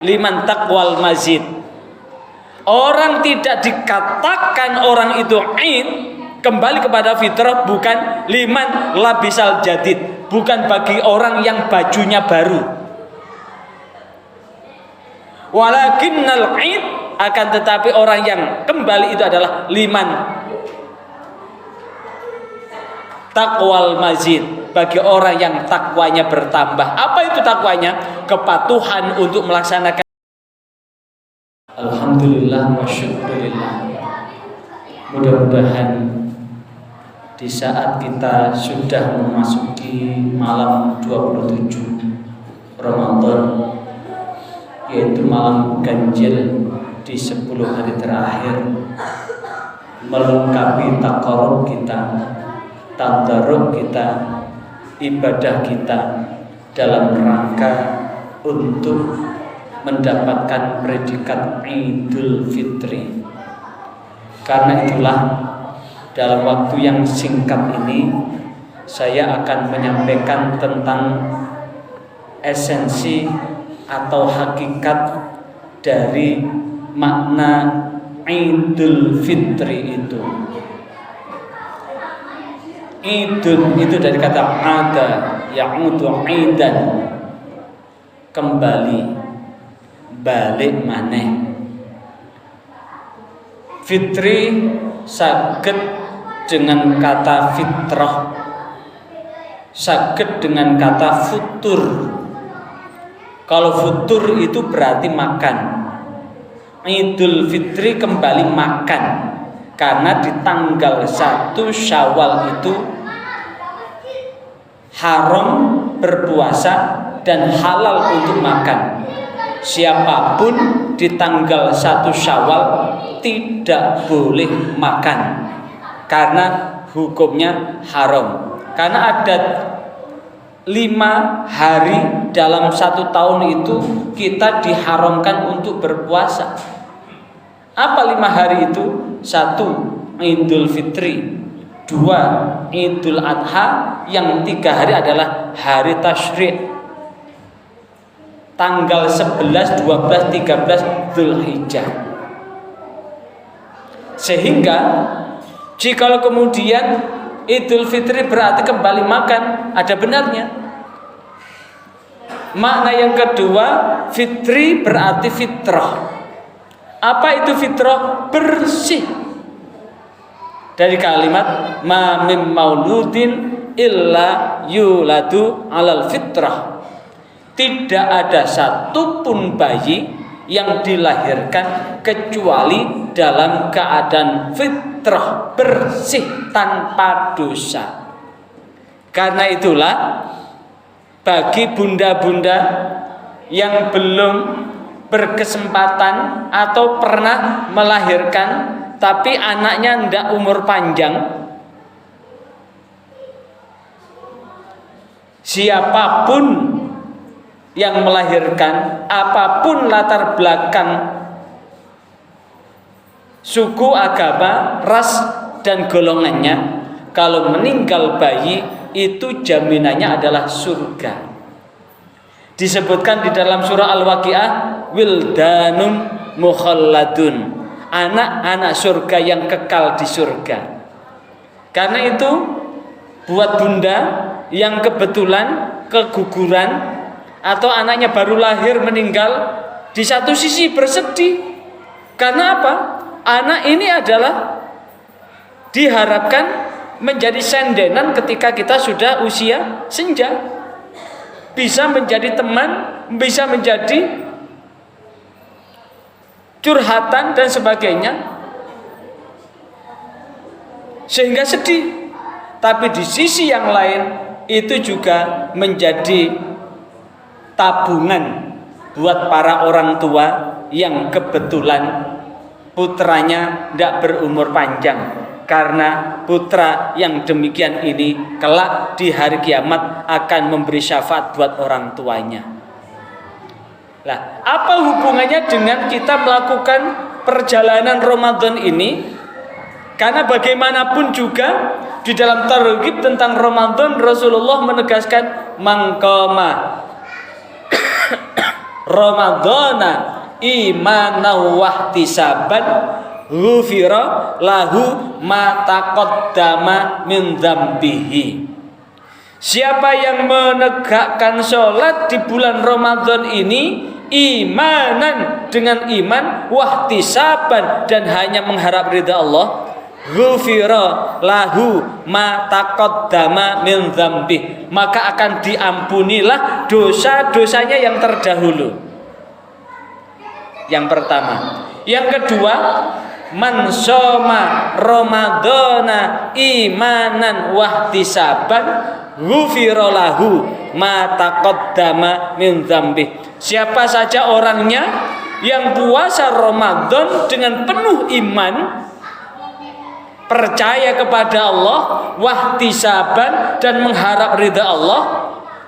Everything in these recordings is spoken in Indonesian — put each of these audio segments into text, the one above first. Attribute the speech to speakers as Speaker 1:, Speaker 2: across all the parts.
Speaker 1: liman taqwal mazid. Orang tidak dikatakan orang itu aid, kembali kepada fitrah, bukan liman labisal jadid, bukan bagi orang yang bajunya baru. Walakinnal aid, akan tetapi orang yang kembali itu adalah liman taqwal mazid, bagi orang yang takwanya bertambah. Apa itu takwanya? Kepatuhan untuk melaksanakan. Alhamdulillah wa syukurillah. Mudah-mudahan di saat kita sudah memasuki malam 27 Ramadan, yaitu malam ganjil di 10 hari terakhir, melengkapi taqarrub kita, tadarruk kita, ibadah kita dalam rangka untuk mendapatkan predikat Idul Fitri. Karena itulah dalam waktu yang singkat ini saya akan menyampaikan tentang esensi atau hakikat dari makna Idul Fitri itu. Idul itu dari kata ada, ya'udu aidan, kembali, balik maneh. Fitri saged dengan kata fitrah, saged dengan kata futur. Kalau futur itu berarti makan. Idul Fitri kembali makan, karena di tanggal 1 Syawal itu haram berpuasa dan halal untuk makan. Siapapun di tanggal 1 Syawal tidak boleh makan, karena hukumnya haram. Karena ada 5 hari dalam 1 tahun itu kita diharamkan untuk berpuasa. Apa 5 hari itu? 1. Idul Fitri, 2. Idul Adha, yang 3 hari adalah hari tasyrik, tanggal 11, 12, 13 Dzulhijjah. Sehingga jikalau kemudian Idul Fitri berarti kembali makan, ada benarnya. Makna yang kedua, fitri berarti fitrah. Apa itu fitrah? Bersih. Dari kalimat ma mim mauludin illa yuladu alal fitrah. Tidak ada satupun bayi yang dilahirkan kecuali dalam keadaan fitrah, bersih, tanpa dosa. Karena itulah bagi bunda-bunda yang belum berkesempatan atau pernah melahirkan tapi anaknya tidak umur panjang, siapapun yang melahirkan, apapun latar belakang suku, agama, ras, dan golongannya, kalau meninggal bayi itu jaminannya adalah surga. Disebutkan di dalam surah Al-Waqiah, wildanun mukhalladun, anak-anak surga yang kekal di surga. Karena itu buat bunda yang kebetulan keguguran atau anaknya baru lahir meninggal, di satu sisi bersedih. Karena apa? Anak ini adalah diharapkan menjadi sendenan ketika kita sudah usia senja, bisa menjadi teman, bisa menjadi curhatan dan sebagainya, sehingga sedih. Tapi di sisi yang lain itu juga menjadi tabungan buat para orang tua yang kebetulan putranya tidak berumur panjang. Karena putra yang demikian ini kelak di hari kiamat akan memberi syafaat buat orang tuanya. Lah, apa hubungannya dengan kita melakukan perjalanan Ramadan ini? Karena bagaimanapun juga di dalam targhib tentang Ramadan, Rasulullah menegaskan mangqama Ramadhana imanan wahtisaban ghufira lahu ma taqaddama min dzambihi. Siapa yang menegakkan sholat di bulan Ramadan ini imanan, dengan iman, wahtisaban, dan hanya mengharap ridha Allah, ghufira lahu ma taqaddama min dzambih, maka akan diampunilah dosa-dosanya yang terdahulu. Yang pertama. Yang kedua, man shoma ramadhana imanan wahtisaban ghufira lahu ma taqaddama min dzambih. Siapa saja orangnya yang puasa Ramadan dengan penuh iman, percaya kepada Allah, wahtisaban, dan mengharap ridha Allah,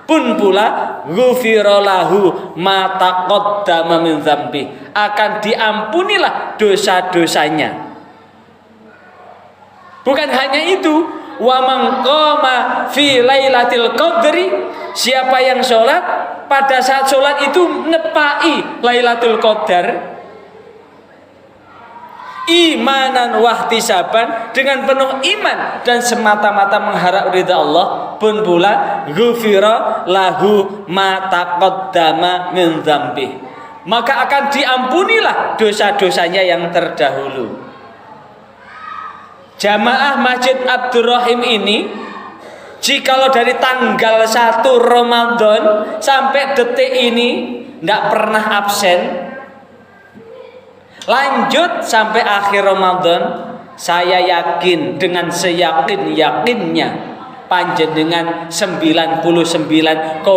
Speaker 1: pun pula ghufira lahu ma taqaddama min dzambih, akan diampunilah dosa-dosanya. Bukan hanya itu, wa man qama fi lailatul qadri, siapa yang sholat pada saat sholat itu nepai Lailatul Qadar imanan wahtisaban, dengan penuh iman dan semata-mata mengharap ridha Allah, pun pula ghufira lahu ma taqaddama min dzambih, maka akan diampunilah dosa-dosanya yang terdahulu. Jamaah Masjid Abdurrahim ini, jikalau dari tanggal 1 Ramadan sampai detik ini tidak pernah absen, lanjut sampai akhir Ramadan, saya yakin dengan seyakin-yakinnya panjenengan 99,99%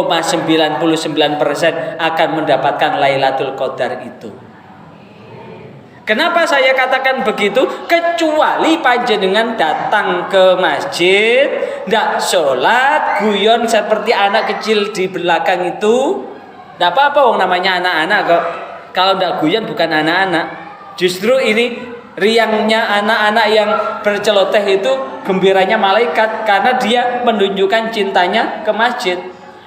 Speaker 1: akan mendapatkan Lailatul Qadar itu. Kenapa saya katakan begitu? Kecuali panjenengan datang ke masjid, tidak sholat, guyon seperti anak kecil di belakang itu, tidak apa-apa, wong namanya anak-anak kok. Kalau tidak guyon bukan anak-anak. Justru ini riangnya anak-anak yang berceloteh itu gembiranya malaikat, karena dia menunjukkan cintanya ke masjid.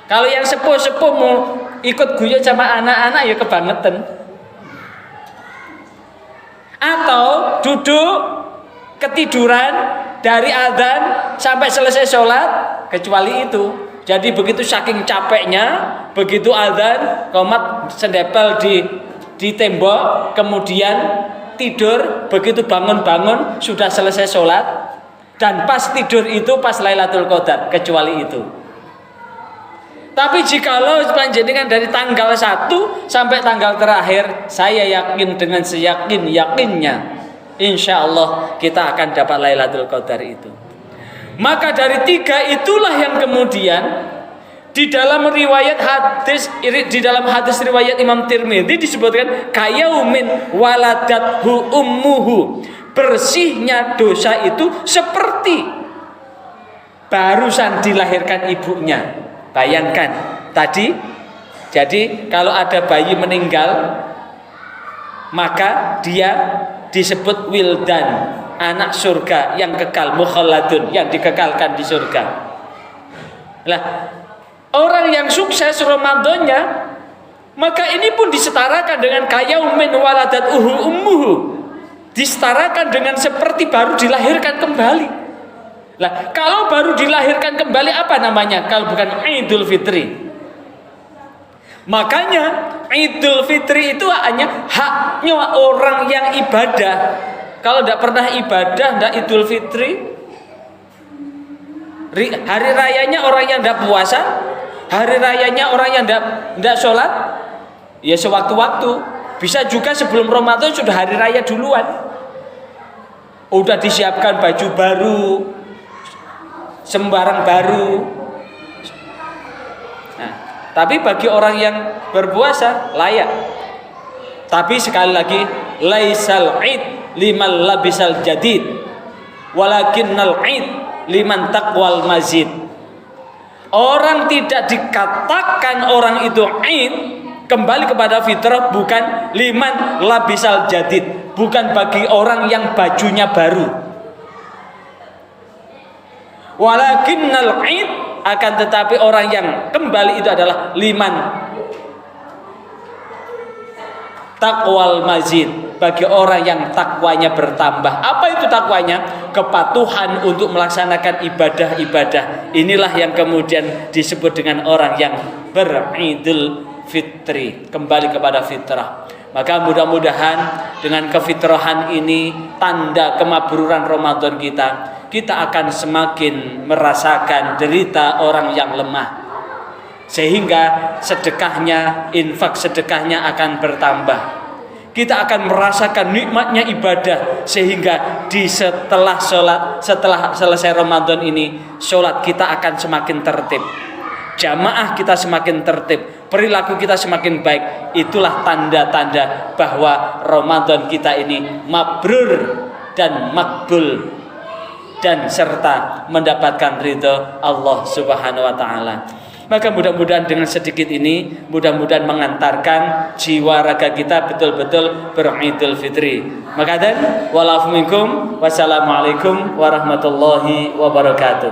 Speaker 1: Kalau yang sepuh-sepuh mau ikut guyon sama anak-anak ya kebangetan. Atau duduk ketiduran dari adzan sampai selesai sholat, kecuali itu. Jadi begitu saking capeknya, begitu adzan qomat sendepel di tembok, kemudian tidur, begitu bangun-bangun sudah selesai sholat, dan pas tidur itu pas Lailatul Qadar, kecuali itu. Tapi jikalau panjenengan dari tanggal 1 sampai tanggal terakhir, saya yakin dengan seyakin-yakinnya, insya Allah kita akan dapat Lailatul Qadar itu. Maka dari 3 itulah yang kemudian di dalam riwayat hadis, di dalam hadis riwayat Imam Tirmidzi disebutkan kayaumin waladathu ummuhu, bersihnya dosa itu seperti barusan dilahirkan ibunya. Bayangkan tadi, jadi kalau ada bayi meninggal, maka dia disebut wildan, anak surga yang kekal, mukhalladun, yang dikekalkan di surga. Lah, orang yang sukses Ramadannya, maka ini pun disetarakan dengan kayaumin waladat ummuhu, disetarakan dengan seperti baru dilahirkan kembali. Lah, kalau baru dilahirkan kembali apa namanya kalau bukan Idul Fitri? Makanya Idul Fitri itu hanya haknya orang yang ibadah. Kalau tidak pernah ibadah, tidak Idul Fitri. Hari rayanya orang yang tidak puasa, hari rayanya orang yang tidak sholat, ya sewaktu-waktu. Bisa juga sebelum Ramadan sudah hari raya duluan, udah disiapkan baju baru, sembarang baru. Nah, tapi bagi orang yang berpuasa layak. Tapi sekali lagi, laisal id liman labisal jadid, walakinnal id liman taqwal mazid. Orang tidak dikatakan orang itu id, kembali kepada fitrah, bukan liman labisal jadid, bukan bagi orang yang bajunya baru. Walakinnal id, akan tetapi orang yang kembali itu adalah liman taqwal mazid, bagi orang yang takwanya bertambah. Apa itu takwanya? Kepatuhan untuk melaksanakan ibadah-ibadah. Inilah yang kemudian disebut dengan orang yang beridul fitri, kembali kepada fitrah. Maka mudah-mudahan dengan kefitrahan ini, tanda kemakburan Ramadan kita akan semakin merasakan derita orang yang lemah, sehingga sedekahnya, infak sedekahnya akan bertambah. Kita akan merasakan nikmatnya ibadah, sehingga setelah selesai Ramadan ini, sholat kita akan semakin tertib, jamaah kita semakin tertib, perilaku kita semakin baik. Itulah tanda-tanda bahwa Ramadan kita ini mabrur dan makbul, dan serta mendapatkan ridho Allah Subhanahu wa taala. Maka mudah-mudahan dengan sedikit ini, mudah-mudahan mengantarkan jiwa raga kita betul-betul beridul fitri. Maka dan walafu minkum, wassalamualaikum warahmatullahi wabarakatuh.